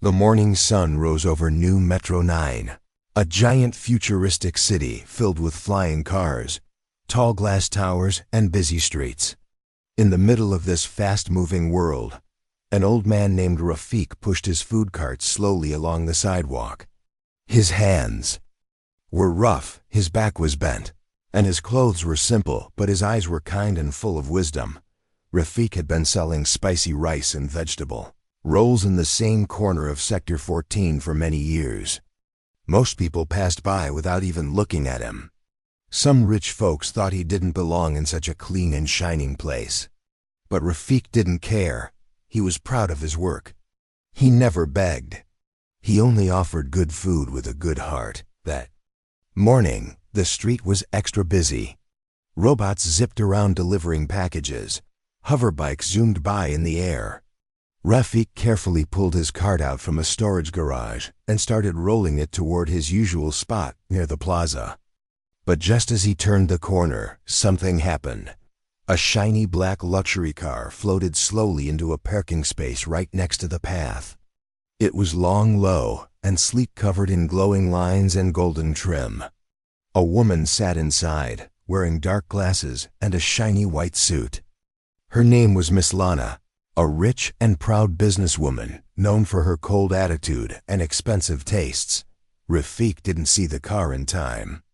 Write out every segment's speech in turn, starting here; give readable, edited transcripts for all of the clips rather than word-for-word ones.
The morning sun rose over New Metro 9, a giant futuristic city filled with flying cars, tall glass towers, and busy streets. In the middle of this fast-moving world, an old man named Rafik pushed his food cart slowly along the sidewalk. His hands were rough, his back was bent, and his clothes were simple, but his eyes were kind and full of wisdom. Rafik had been selling spicy rice and vegetable rolls in the same corner of Sector 14 for many years. Most people passed by without even looking at him. Some rich folks thought he didn't belong in such a clean and shining place. But Rafik didn't care. He was proud of his work. He never begged. He only offered good food with a good heart. That morning, the street was extra busy. Robots zipped around delivering packages. Hoverbikes zoomed by in the air. Rafik carefully pulled his cart out from a storage garage and started rolling it toward his usual spot near the plaza. But just as he turned the corner, something happened. A shiny black luxury car floated slowly into a parking space right next to the path. It was long, low, and sleek, covered in glowing lines and golden trim. A woman sat inside, wearing dark glasses and a shiny white suit. Her name was Miss Lana, a rich and proud businesswoman known for her cold attitude and expensive tastes. Rafik didn't see the car in time.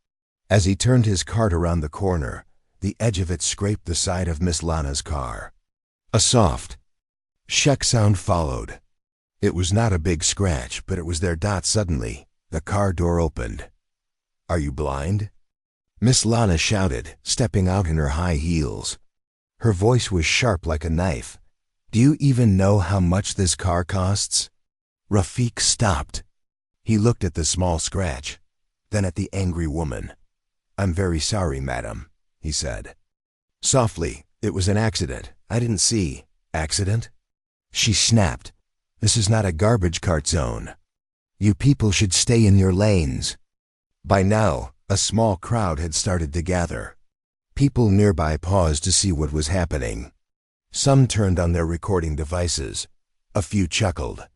As he turned his cart around the corner, the edge of it scraped the side of Miss Lana's car. A soft "shek" sound followed. It was not a big scratch, but it was there. Suddenly, the car door opened. "Are you blind?" Miss Lana shouted, stepping out in her high heels. Her voice was sharp like a knife. "Do you even know how much this car costs?" Rafik stopped. He looked at the small scratch, then at the angry woman. "I'm very sorry, madam," he said. Softly, "It was an accident. I didn't see." "Accident?" She snapped. "This is not a garbage cart zone. You people should stay in your lanes." By now, a small crowd had started to gather. People nearby paused to see what was happening. Some turned on their recording devices. A few chuckled.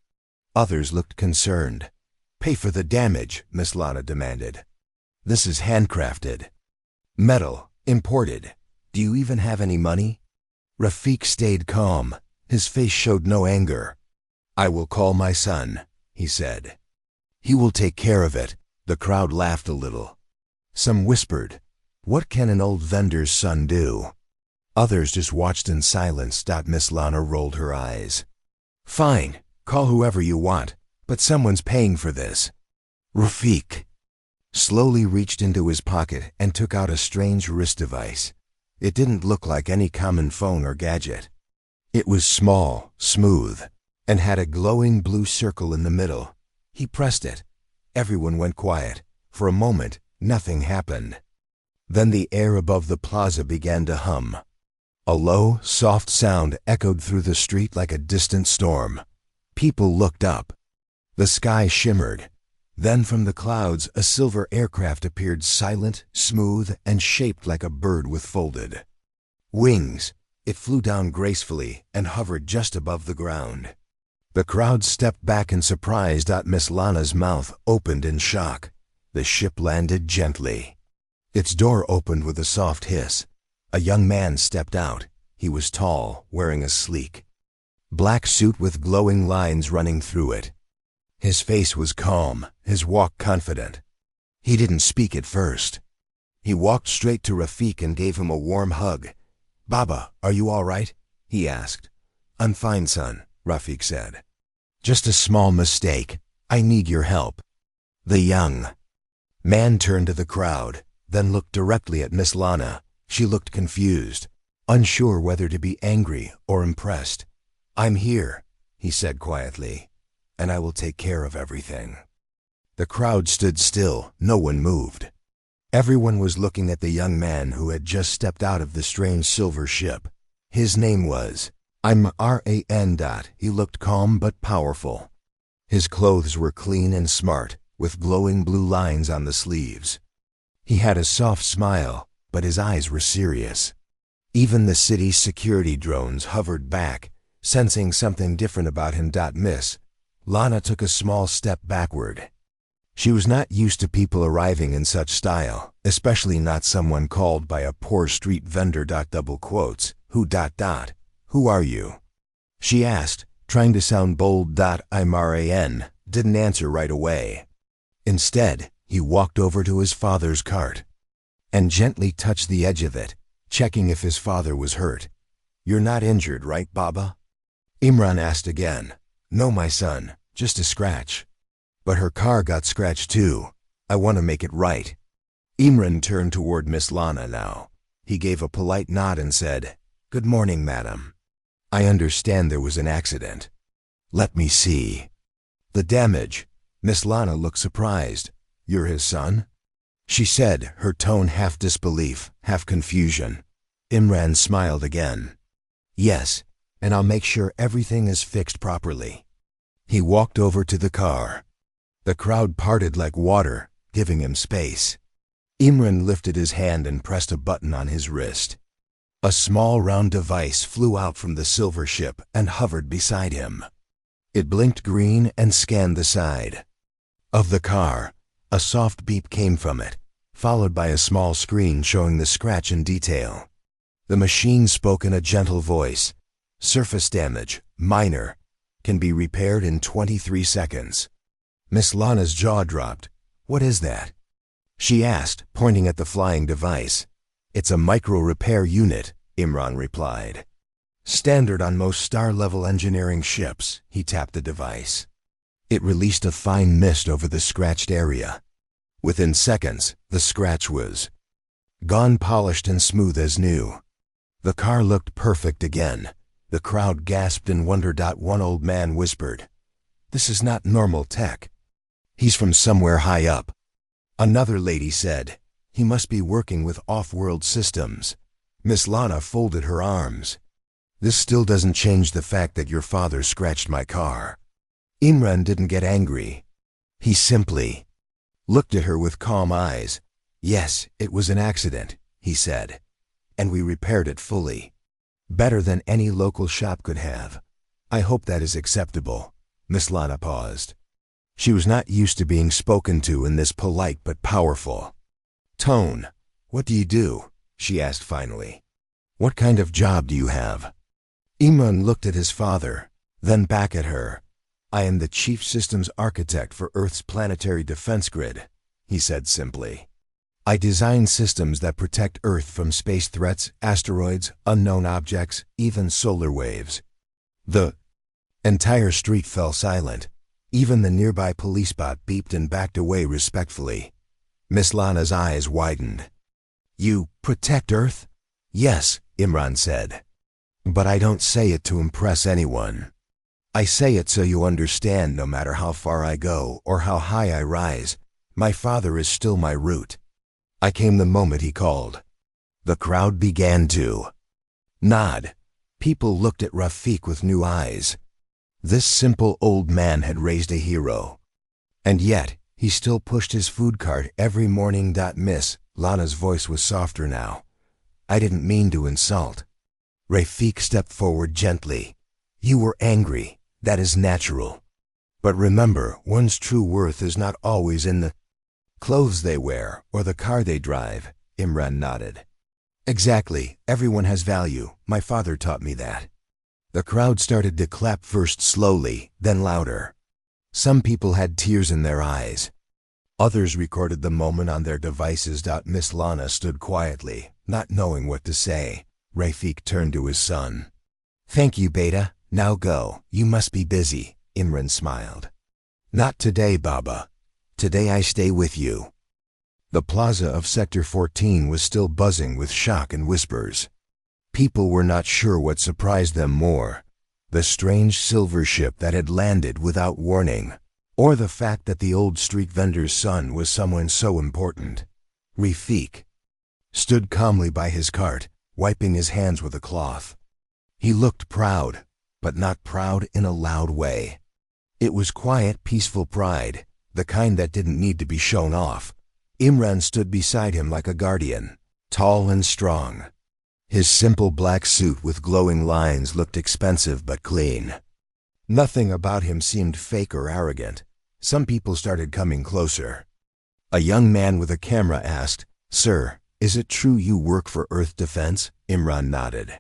Others looked concerned. "Pay for the damage," Miss Lana demanded. "This is handcrafted. Metal, imported. Do you even have any money?" Rafik stayed calm. His face showed no anger. "I will call my son," he said. "He will take care of it." The crowd laughed a little. Some whispered, "What can an old vendor's son do?" Others just watched in silence. Miss Lana rolled her eyes. "Fine, call whoever you want, but someone's paying for this." Rafik slowly reached into his pocket and took out a strange wrist device. It didn't look like any common phone or gadget. It was small, smooth, and had a glowing blue circle in the middle. He pressed it. Everyone went quiet. For a moment, nothing happened. Then the air above the plaza began to hum. A low, soft sound echoed through the street like a distant storm. People looked up. The sky shimmered. Then from the clouds, a silver aircraft appeared, silent, smooth, and shaped like a bird with folded wings. It flew down gracefully and hovered just above the ground. The crowd stepped back in surprise. Miss Lana's mouth opened in shock. The ship landed gently. Its door opened with a soft hiss. A young man stepped out. He was tall, wearing a sleek black suit with glowing lines running through it. His face was calm, his walk confident. He didn't speak at first. He walked straight to Rafik and gave him a warm hug. "Baba, are you all right?" he asked. "I'm fine, son," Rafik said. "Just a small mistake. I need your help." The young man turned to the crowd, then looked directly at Miss Lana. She looked confused, unsure whether to be angry or impressed. "I'm here," he said quietly, "and I will take care of everything." The crowd stood still. No one moved. Everyone was looking at the young man who had just stepped out of the strange silver ship. His name was Ran. He looked calm but powerful. His clothes were clean and smart, with glowing blue lines on the sleeves. He had a soft smile, but his eyes were serious. Even the city's security drones hovered back, sensing something different about him. Miss Lana took a small step backward. She was not used to people arriving in such style, especially not someone called by a poor street vendor. Double quotes, who are you? She asked, trying to sound bold. Imran didn't answer right away. Instead, he walked over to his father's cart and gently touched the edge of it, checking if his father was hurt. You're not injured, right, Baba? Imran asked again. No, my son, just a scratch. But her car got scratched too. I want to make it right. Imran turned toward Miss Lana now. He gave a polite nod and said, Good morning, madam. I understand there was an accident. Let me see. The damage. Miss Lana looked surprised. You're his son? She said, her tone half disbelief, half confusion. Imran smiled again. Yes, and I'll make sure everything is fixed properly. He walked over to the car. The crowd parted like water, giving him space. Imran lifted his hand and pressed a button on his wrist. A small round device flew out from the silver ship and hovered beside him. It blinked green and scanned the side of the car. A soft beep came from it, followed by a small screen showing the scratch in detail. The machine spoke in a gentle voice. Surface damage, minor, can be repaired in 23 seconds. Miss Lana's jaw dropped. What is that? She asked, pointing at the flying device. It's a micro-repair unit, Imran replied. Standard on most star-level engineering ships. He tapped the device. It released a fine mist over the scratched area. Within seconds, the scratch was gone, polished and smooth as new. The car looked perfect again. The crowd gasped in wonder. One old man whispered, This is not normal tech. He's from somewhere high up. Another lady said, He must be working with off-world systems. Miss Lana folded her arms. This still doesn't change the fact that your father scratched my car. Imran didn't get angry. He simply looked at her with calm eyes. Yes, it was an accident, he said, and we repaired it fully. Better than any local shop could have. I hope that is acceptable. Miss Lana paused. She was not used to being spoken to in this polite but powerful tone. What do you do? She asked finally. What kind of job do you have? Imran looked at his father, then back at her. I am the chief systems architect for Earth's planetary defense grid, he said simply. I design systems that protect Earth from space threats, asteroids, unknown objects, even solar waves. The entire street fell silent. Even the nearby police bot beeped and backed away respectfully. Miss Lana's eyes widened. You protect Earth? Yes, Imran said. But I don't say it to impress anyone. I say it so you understand no matter how far I go or how high I rise, my father is still my root. I came the moment he called. The crowd began to nod. People looked at Rafiq with new eyes. This simple old man had raised a hero. And yet, he still pushed his food cart every morning. Miss Lana's voice was softer now. I didn't mean to insult. Rafiq stepped forward gently. You were angry. That is natural. But remember, one's true worth is not always in the clothes they wear or the car they drive. Imran nodded. Exactly. Everyone has value. My father taught me that. The crowd started to clap, first slowly, then louder. Some people had tears in their eyes. Others recorded the moment on their devices. Miss Lana stood quietly, not knowing what to say. Rafiq turned to his son. Thank you, Beta. Now go. You must be busy. Imran smiled. Not today, Baba. Today I stay with you. The plaza of Sector 14 was still buzzing with shock and whispers. People were not sure what surprised them more, the strange silver ship that had landed without warning, or the fact that the old street vendor's son was someone so important. Rafiq stood calmly by his cart, wiping his hands with a cloth. He looked proud, but not proud in a loud way. It was quiet, peaceful pride, the kind that didn't need to be shown off. Imran stood beside him like a guardian, tall and strong. His simple black suit with glowing lines looked expensive but clean. Nothing about him seemed fake or arrogant. Some people started coming closer. A young man with a camera asked, "Sir, is it true you work for Earth Defense?" Imran nodded.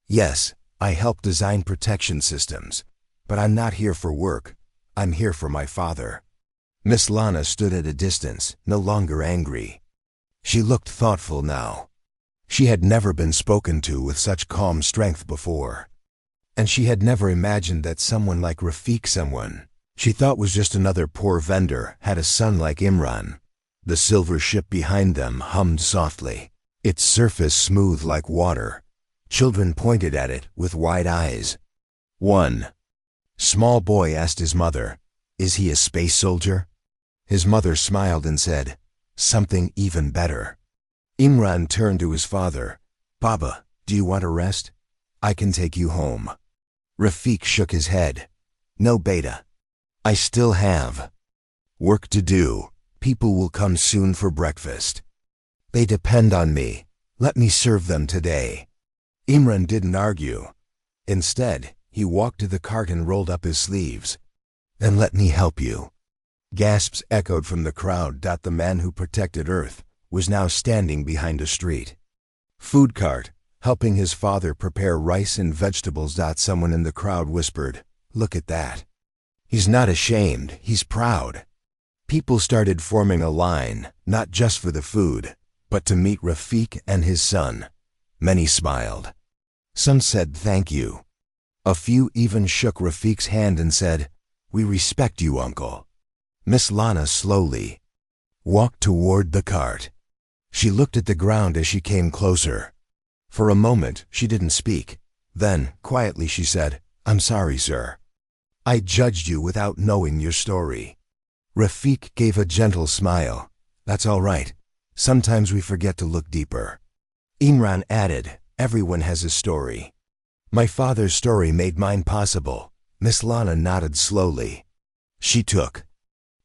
"Yes, I help design protection systems. But I'm not here for work. I'm here for my father." Miss Lana stood at a distance, no longer angry. She looked thoughtful now. She had never been spoken to with such calm strength before. And she had never imagined that someone like Rafiq, someone she thought was just another poor vendor, had a son like Imran. The silver ship behind them hummed softly, its surface smooth like water. Children pointed at it with wide eyes. One small boy asked his mother, "Is he a space soldier?" His mother smiled and said, "Something even better." Imran turned to his father. "Baba, do you want a rest? I can take you home." Rafiq shook his head. "No, beta. I still have work to do. People will come soon for breakfast. They depend on me. Let me serve them today." Imran didn't argue. Instead, he walked to the cart and rolled up his sleeves. "Then let me help you." Gasps echoed from the crowd. The man who protected Earth was now standing behind a street food cart, helping his father prepare rice and vegetables. Someone in the crowd whispered, "Look at that. He's not ashamed, he's proud." People started forming a line, not just for the food, but to meet Rafiq and his son. Many smiled. Some said thank you. A few even shook Rafiq's hand and said, "We respect you, uncle." Miss Lana slowly walked toward the cart. She looked at the ground as she came closer. For a moment, she didn't speak. Then, quietly, she said, "I'm sorry, sir. I judged you without knowing your story." Rafiq gave a gentle smile. "That's all right. Sometimes we forget to look deeper." Imran added, "Everyone has a story. My father's story made mine possible." Miss Lana nodded slowly. She took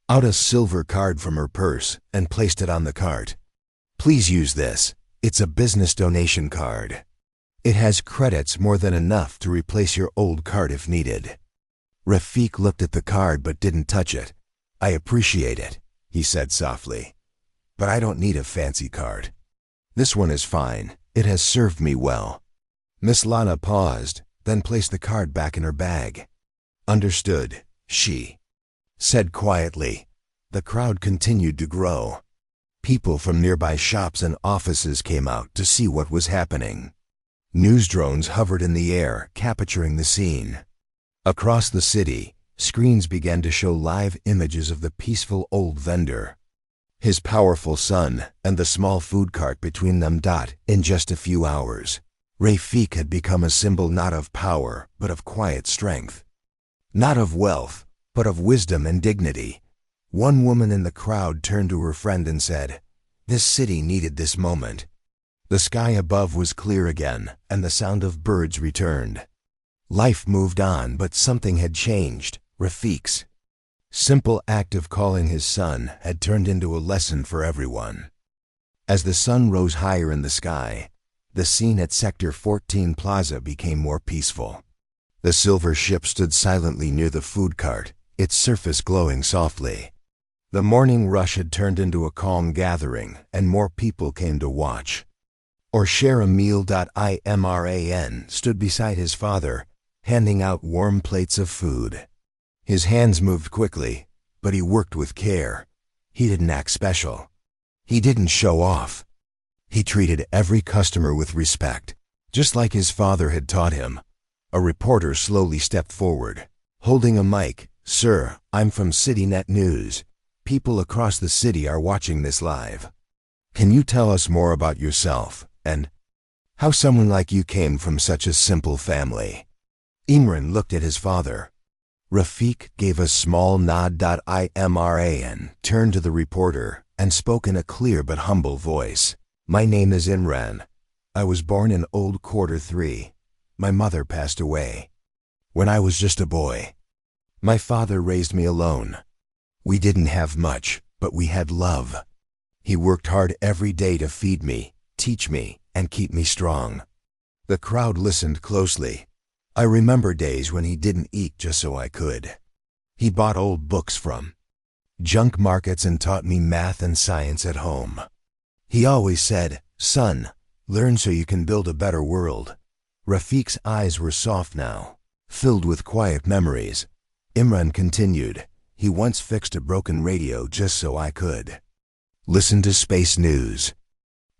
out a silver card from her purse and placed it on the cart. "Please use this. It's a business donation card. It has credits more than enough to replace your old card if needed." Rafiq looked at the card but didn't touch it. "I appreciate it," he said softly. "But I don't need a fancy card. This one is fine. It has served me well." Miss Lana paused, then placed the card back in her bag. "Understood," she said quietly. The crowd continued to grow. People from nearby shops and offices came out to see what was happening. News drones hovered in the air, capturing the scene. Across the city, screens began to show live images of the peaceful old vendor, his powerful son, and the small food cart between them. In just a few hours, Rafiq had become a symbol not of power, but of quiet strength. Not of wealth, but of wisdom and dignity. One woman in the crowd turned to her friend and said, "This city needed this moment." The sky above was clear again, and the sound of birds returned. Life moved on, but something had changed. Rafiq's simple act of calling his son had turned into a lesson for everyone. As the sun rose higher in the sky, the scene at Sector 14 Plaza became more peaceful. The silver ship stood silently near the food cart, its surface glowing softly. The morning rush had turned into a calm gathering, and more people came to watch or share a meal. Imran stood beside his father, handing out warm plates of food. His hands moved quickly, but he worked with care. He didn't act special. He didn't show off. He treated every customer with respect, just like his father had taught him. A reporter slowly stepped forward, holding a mic. "Sir, I'm from CityNet News. People across the city are watching this live. Can you tell us more about yourself and how someone like you came from such a simple family?" Imran looked at his father. Rafiq gave a small nod. Imran turned to the reporter and spoke in a clear but humble voice. "My name is Imran. I was born in Old Quarter 3. My mother passed away when I was just a boy. My father raised me alone. We didn't have much, but we had love. He worked hard every day to feed me, teach me, and keep me strong." The crowd listened closely. I remember days when he didn't eat just so I could. He bought old books from junk markets and taught me math and science at home. He always said, "Son, learn so you can build a better world." Rafiq's eyes were soft now, filled with quiet memories. Imran continued, "He once fixed a broken radio just so I could listen to space news.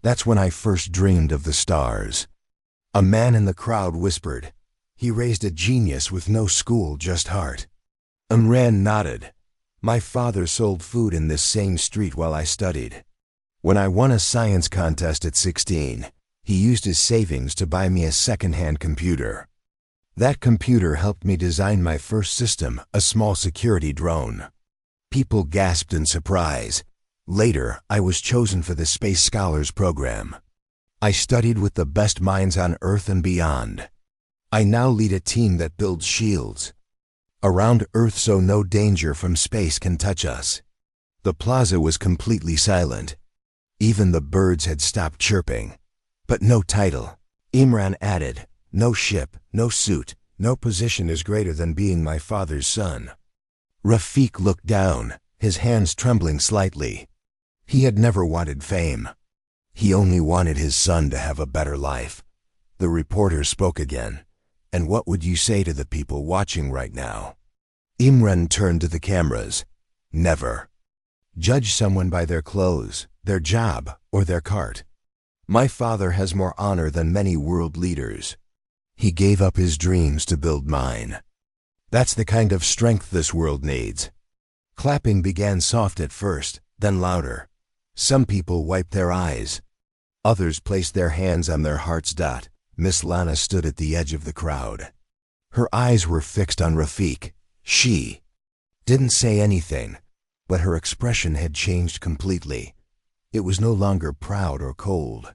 That's when I first dreamed of the stars." A man in the crowd whispered, "He raised a genius with no school, just heart." Imran nodded. "My father sold food in this same street while I studied. When I won a science contest at 16, he used his savings to buy me a second-hand computer. That computer helped me design my first system, a small security drone." People gasped in surprise. Later, I was chosen for the Space Scholars program. I studied with the best minds on Earth and beyond. I now lead a team that builds shields around Earth so no danger from space can touch us. The plaza was completely silent. Even the birds had stopped chirping. But no title. Imran added, "No ship, no suit, no position is greater than being my father's son." Rafiq looked down, his hands trembling slightly. He had never wanted fame. He only wanted his son to have a better life. The reporter spoke again. "And what would you say to the people watching right now?" Imran turned to the cameras. "Never judge someone by their clothes, their job, or their cart. My father has more honor than many world leaders. He gave up his dreams to build mine. That's the kind of strength this world needs." Clapping began soft at first, then louder. Some people wiped their eyes. Others placed their hands on their hearts. Miss Lana stood at the edge of the crowd. Her eyes were fixed on Rafiq. She didn't say anything, but her expression had changed completely. It was no longer proud or cold.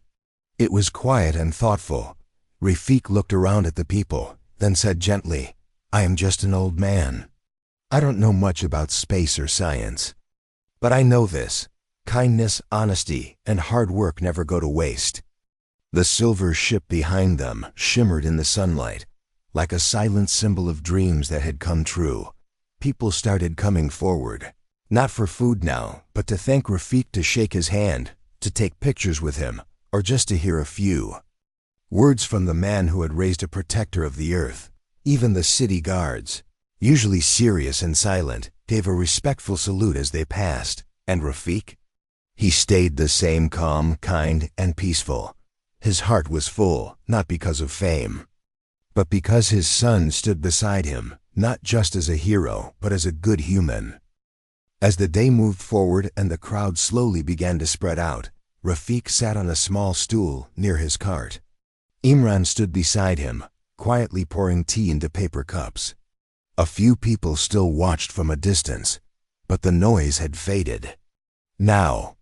It was quiet and thoughtful. Rafiq looked around at the people, then said gently, "I am just an old man. I don't know much about space or science. But I know this: kindness, honesty, and hard work never go to waste." The silver ship behind them shimmered in the sunlight, like a silent symbol of dreams that had come true. People started coming forward, not for food now, but to thank Rafiq, to shake his hand, to take pictures with him, or just to hear a few words from the man who had raised a protector of the earth. Even the city guards, usually serious and silent, gave a respectful salute as they passed. And Rafiq? He stayed the same, calm, kind, and peaceful. His heart was full, not because of fame, but because his son stood beside him, not just as a hero, but as a good human. As the day moved forward and the crowd slowly began to spread out, Rafiq sat on a small stool near his cart. Imran stood beside him, quietly pouring tea into paper cups. A few people still watched from a distance, but the noise had faded. Now,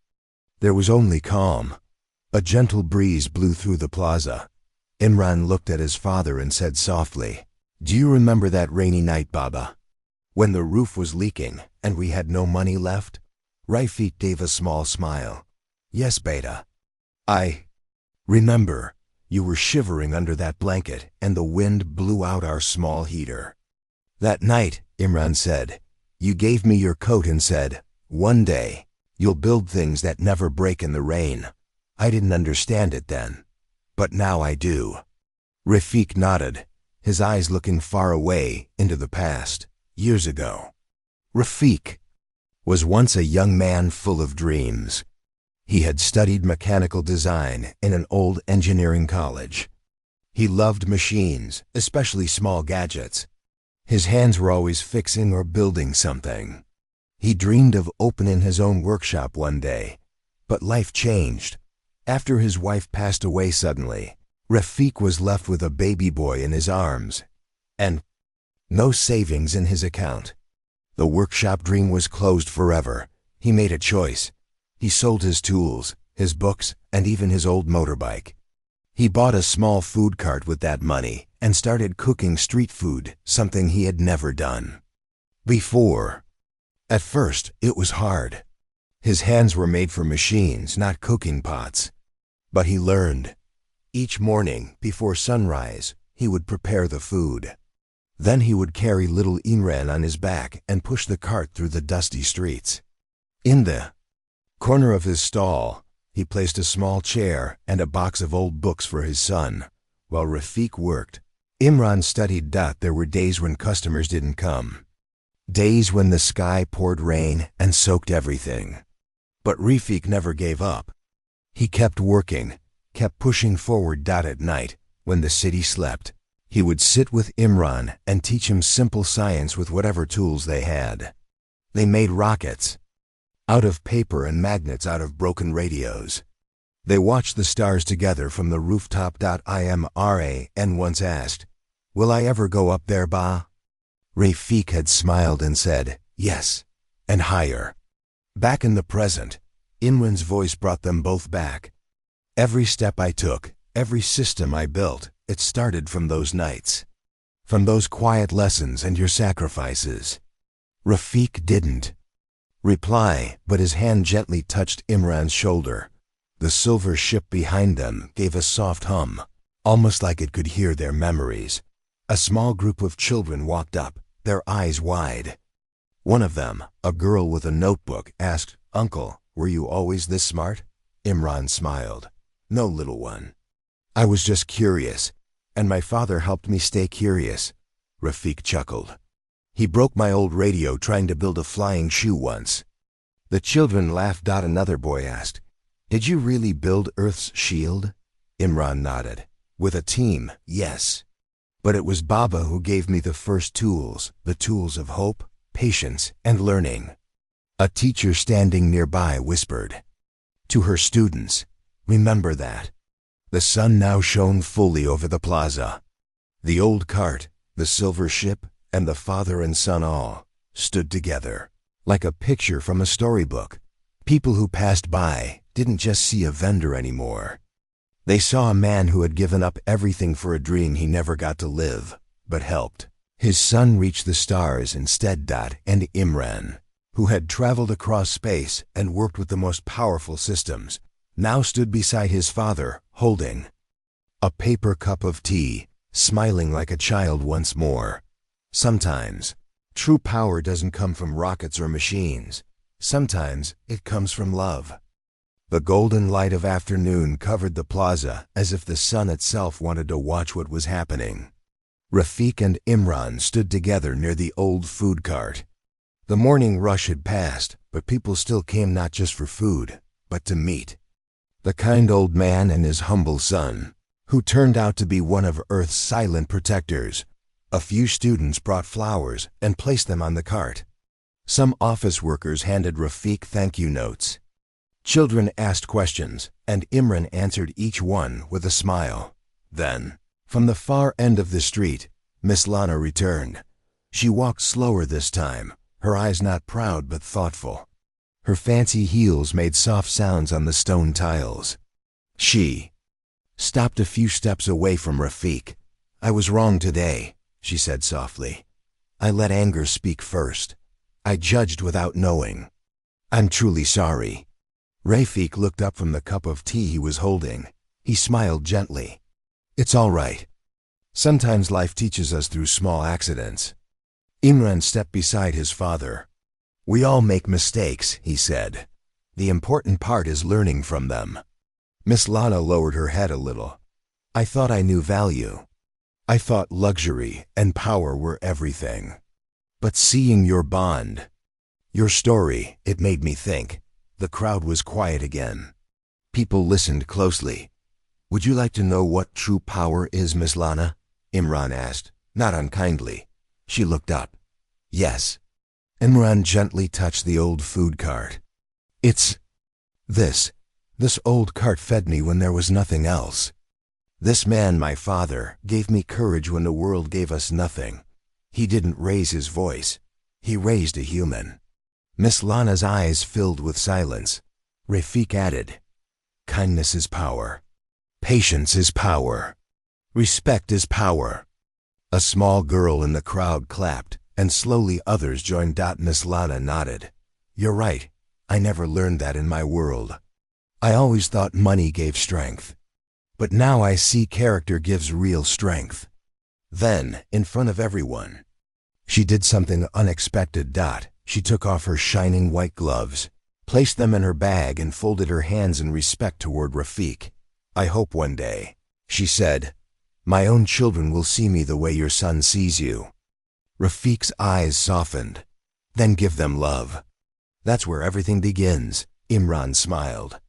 there was only calm. A gentle breeze blew through the plaza. Imran looked at his father and said softly, "Do you remember that rainy night, Baba? When the roof was leaking and we had no money left?" Rafiq gave a small smile. "Yes, Beta. I remember. You were shivering under that blanket and the wind blew out our small heater. That night," Imran said, "you gave me your coat and said, 'One day, you'll build things that never break in the rain.' I didn't understand it then, but now I do." Rafiq nodded, his eyes looking far away into the past, years ago. Rafiq was once a young man full of dreams. He had studied mechanical design in an old engineering college. He loved machines, especially small gadgets. His hands were always fixing or building something. He dreamed of opening his own workshop one day, but life changed. After his wife passed away suddenly, Rafiq was left with a baby boy in his arms and no savings in his account. The workshop dream was closed forever. He made a choice. He sold his tools, his books, and even his old motorbike. He bought a small food cart with that money and started cooking street food, something he had never done before. At first, it was hard. His hands were made for machines, not cooking pots. But he learned. Each morning, before sunrise, he would prepare the food. Then he would carry little Imran on his back and push the cart through the dusty streets. In the corner of his stall, he placed a small chair and a box of old books for his son. While Rafiq worked, Imran studied. There were days when customers didn't come. Days when the sky poured rain and soaked everything. But Rafiq never gave up. He kept working, kept pushing forward. At night, when the city slept, he would sit with Imran and teach him simple science with whatever tools they had. They made rockets out of paper and magnets out of broken radios. They watched the stars together from the rooftop. Imran once asked, "Will I ever go up there, Ba?" Rafiq had smiled and said, "Yes, and higher." Back in the present, Imran's voice brought them both back. "Every step I took, every system I built, it started from those nights, from those quiet lessons and your sacrifices." Rafiq didn't reply, but his hand gently touched Imran's shoulder. The silver ship behind them gave a soft hum, almost like it could hear their memories. A small group of children walked up, their eyes wide. One of them, a girl with a notebook, asked, "Uncle, were you always this smart?" Imran smiled. "No, little one. I was just curious, and my father helped me stay curious." Rafiq chuckled. "He broke my old radio trying to build a flying shoe once." The children laughed. Another boy asked, "Did you really build Earth's shield?" Imran nodded. "With a team, yes. But it was Baba who gave me the first tools, the tools of hope, patience, and learning." A teacher standing nearby whispered to her students, "Remember that." The sun now shone fully over the plaza. The old cart, the silver ship, and the father and son all stood together, like a picture from a storybook. People who passed by didn't just see a vendor anymore. They saw a man who had given up everything for a dream he never got to live, but helped his son reach the stars instead. And Imran, who had traveled across space and worked with the most powerful systems, now stood beside his father, holding a paper cup of tea, smiling like a child once more. Sometimes, true power doesn't come from rockets or machines. Sometimes it comes from love. The golden light of afternoon covered the plaza as if the sun itself wanted to watch what was happening. Rafiq and Imran stood together near the old food cart. The morning rush had passed, but people still came not just for food, but to meet the kind old man and his humble son, who turned out to be one of Earth's silent protectors. A few students brought flowers and placed them on the cart. Some office workers handed Rafiq thank you notes. Children asked questions, and Imran answered each one with a smile. Then, from the far end of the street, Miss Lana returned. She walked slower this time, her eyes not proud but thoughtful. Her fancy heels made soft sounds on the stone tiles. She stopped a few steps away from Rafiq. "I was wrong today," she said softly. "I let anger speak first. I judged without knowing. I'm truly sorry." Rafiq looked up from the cup of tea he was holding. He smiled gently. "It's all right. Sometimes life teaches us through small accidents." Imran stepped beside his father. "We all make mistakes," he said. "The important part is learning from them." Miss Lana lowered her head a little. "I thought I knew value. I thought luxury and power were everything. But seeing your bond, your story, it made me think." The crowd was quiet again. People listened closely. "Would you like to know what true power is, Miss Lana?" Imran asked, not unkindly. She looked up. "Yes." Imran gently touched the old food cart. "It's this. This old cart fed me when there was nothing else. This man, my father, gave me courage when the world gave us nothing. He didn't raise his voice. He raised a human." Miss Lana's eyes filled with silence. Rafiq added, "Kindness is power. Patience is power. Respect is power." A small girl in the crowd clapped, and slowly others joined. Miss Lana nodded. "You're right. I never learned that in my world. I always thought money gave strength. But now I see character gives real strength." Then, in front of everyone, she did something unexpected. She took off her shining white gloves, placed them in her bag, and folded her hands in respect toward Rafiq. "I hope one day," she said, "my own children will see me the way your son sees you." Rafiq's eyes softened. "Then give them love. That's where everything begins," Imran smiled.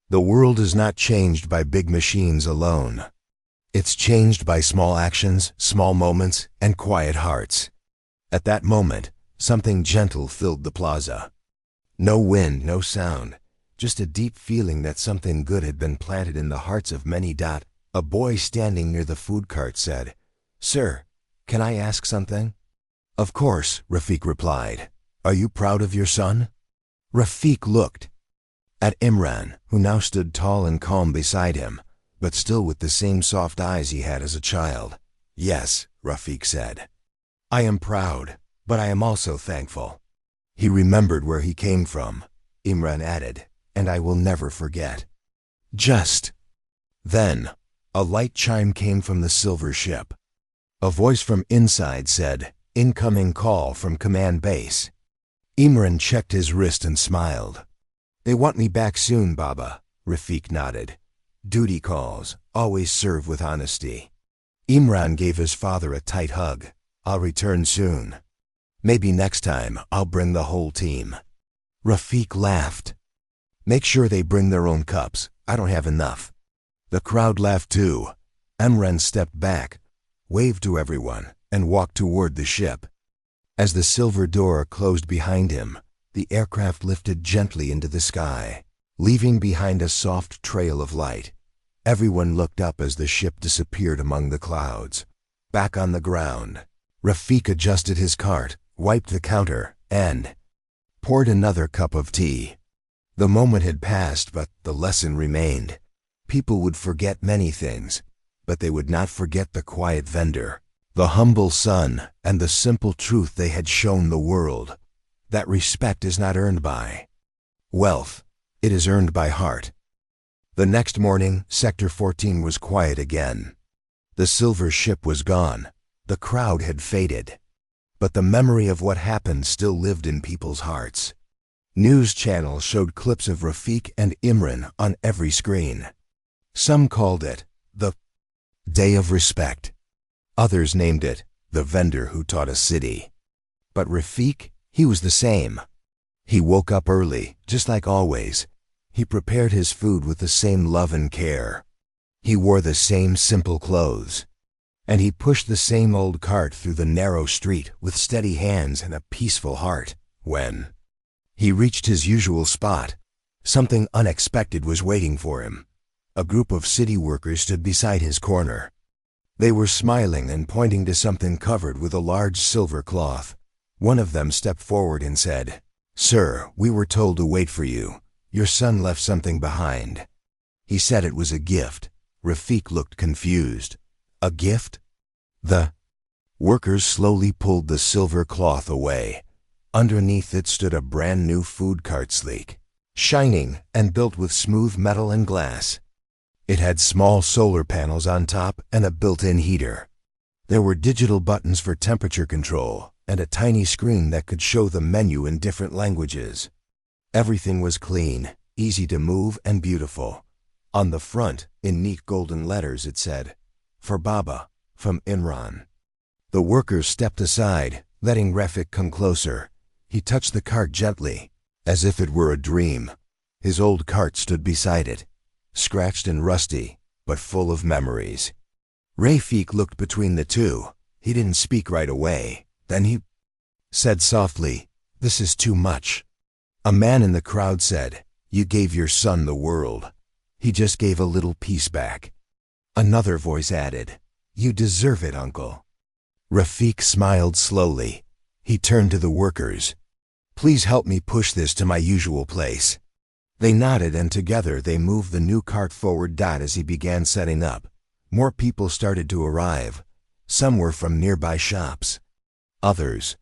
"The world is not changed by big machines alone. It's changed by small actions, small moments, and quiet hearts." At that moment, something gentle filled the plaza. No wind, no sound, just a deep feeling that something good had been planted in the hearts of many. A boy standing near the food cart said, "Sir, can I ask something?" "Of course," Rafiq replied. "Are you proud of your son?" Rafiq looked at Imran, who now stood tall and calm beside him, but still with the same soft eyes he had as a child. "Yes," Rafiq said. "I am proud, but I am also thankful." He remembered where he came from. Imran added, "And I will never forget." Just then, a light chime came from the silver ship. A voice from inside said, "Incoming call from command base." Imran checked his wrist and smiled. "They want me back soon, Baba," Rafiq nodded. "Duty calls, always serve with honesty." Imran gave his father a tight hug. "I'll return soon. Maybe next time I'll bring the whole team." Rafiq laughed. "Make sure they bring their own cups. I don't have enough." The crowd laughed too. Imran stepped back, waved to everyone, and walked toward the ship. As the silver door closed behind him, the aircraft lifted gently into the sky, leaving behind a soft trail of light. Everyone looked up as the ship disappeared among the clouds. Back on the ground, Rafiq adjusted his cart, wiped the counter, and poured another cup of tea. The moment had passed, but the lesson remained. People would forget many things, but they would not forget the quiet vendor, the humble son, and the simple truth they had shown the world. That respect is not earned by wealth, it is earned by heart. The next morning, Sector 14 was quiet again. The silver ship was gone. The crowd had faded. But the memory of what happened still lived in people's hearts. News channels showed clips of Rafiq and Imran on every screen. Some called it the Day of Respect. Others named it the vendor who taught a city. But Rafiq, he was the same. He woke up early, just like always. He prepared his food with the same love and care. He wore the same simple clothes. And he pushed the same old cart through the narrow street with steady hands and a peaceful heart. When he reached his usual spot, something unexpected was waiting for him. A group of city workers stood beside his corner. They were smiling and pointing to something covered with a large silver cloth. One of them stepped forward and said, "Sir, we were told to wait for you. Your son left something behind." He said it was a gift. Rafiq looked confused. A gift? The workers slowly pulled the silver cloth away. Underneath it stood a brand new food cart, sleek, shining, and built with smooth metal and glass. It had small solar panels on top and a built-in heater. There were digital buttons for temperature control and a tiny screen that could show the menu in different languages. Everything was clean, easy to move, and beautiful. On the front, in neat golden letters, it said, "For Baba, from Imran." The workers stepped aside, letting Rafiq come closer. He touched the cart gently, as if it were a dream. His old cart stood beside it, scratched and rusty, but full of memories. Rafiq looked between the two. He didn't speak right away. Then he said softly, "This is too much." A man in the crowd said, "You gave your son the world. He just gave a little piece back." Another voice added, "You deserve it, uncle." Rafiq smiled slowly. He turned to the workers. "Please help me push this to my usual place." They nodded, and together they moved the new cart forward. As he began setting up, more people started to arrive. Some were from nearby shops. Others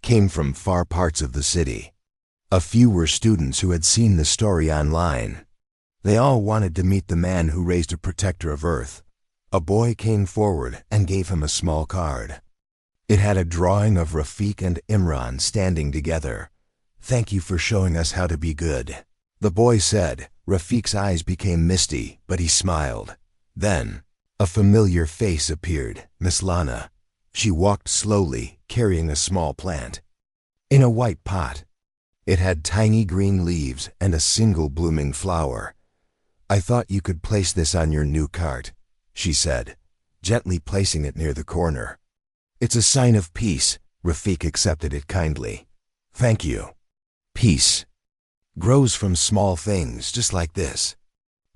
came from far parts of the city. A few were students who had seen the story online. They all wanted to meet the man who raised a protector of Earth. A boy came forward and gave him a small card. It had a drawing of Rafiq and Imran standing together. "Thank you for showing us how to be good," the boy said. Rafiq's eyes became misty, but he smiled. Then, a familiar face appeared, Miss Lana. She walked slowly, carrying a small plant. In a white pot. It had tiny green leaves and a single blooming flower. "I thought you could place this on your new cart," she said, gently placing it near the corner. "It's a sign of peace." Rafiq accepted it kindly. "Thank you." Peace grows from small things just like this.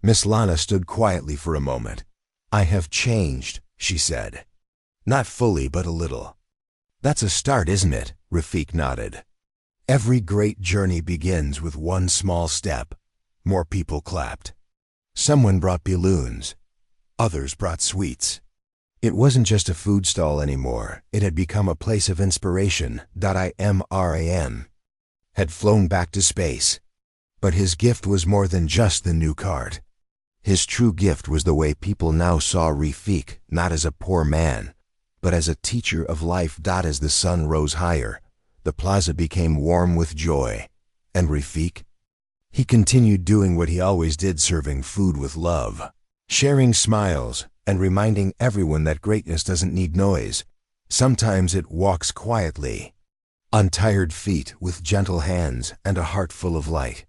Miss Lana stood quietly for a moment. "I have changed," she said. "Not fully, but a little." "That's a start, isn't it?" Rafiq nodded. "Every great journey begins with one small step." More people clapped. Someone brought balloons. Others brought sweets. It wasn't just a food stall anymore. It had become a place of inspiration. Imran had flown back to space. But his gift was more than just the new cart. His true gift was the way people now saw Rafiq, not as a poor man, but as a teacher of life. As the sun rose higher, the plaza became warm with joy. And Rafiq? He continued doing what he always did, serving food with love, sharing smiles, and reminding everyone that greatness doesn't need noise. Sometimes it walks quietly, on tired feet with gentle hands and a heart full of light.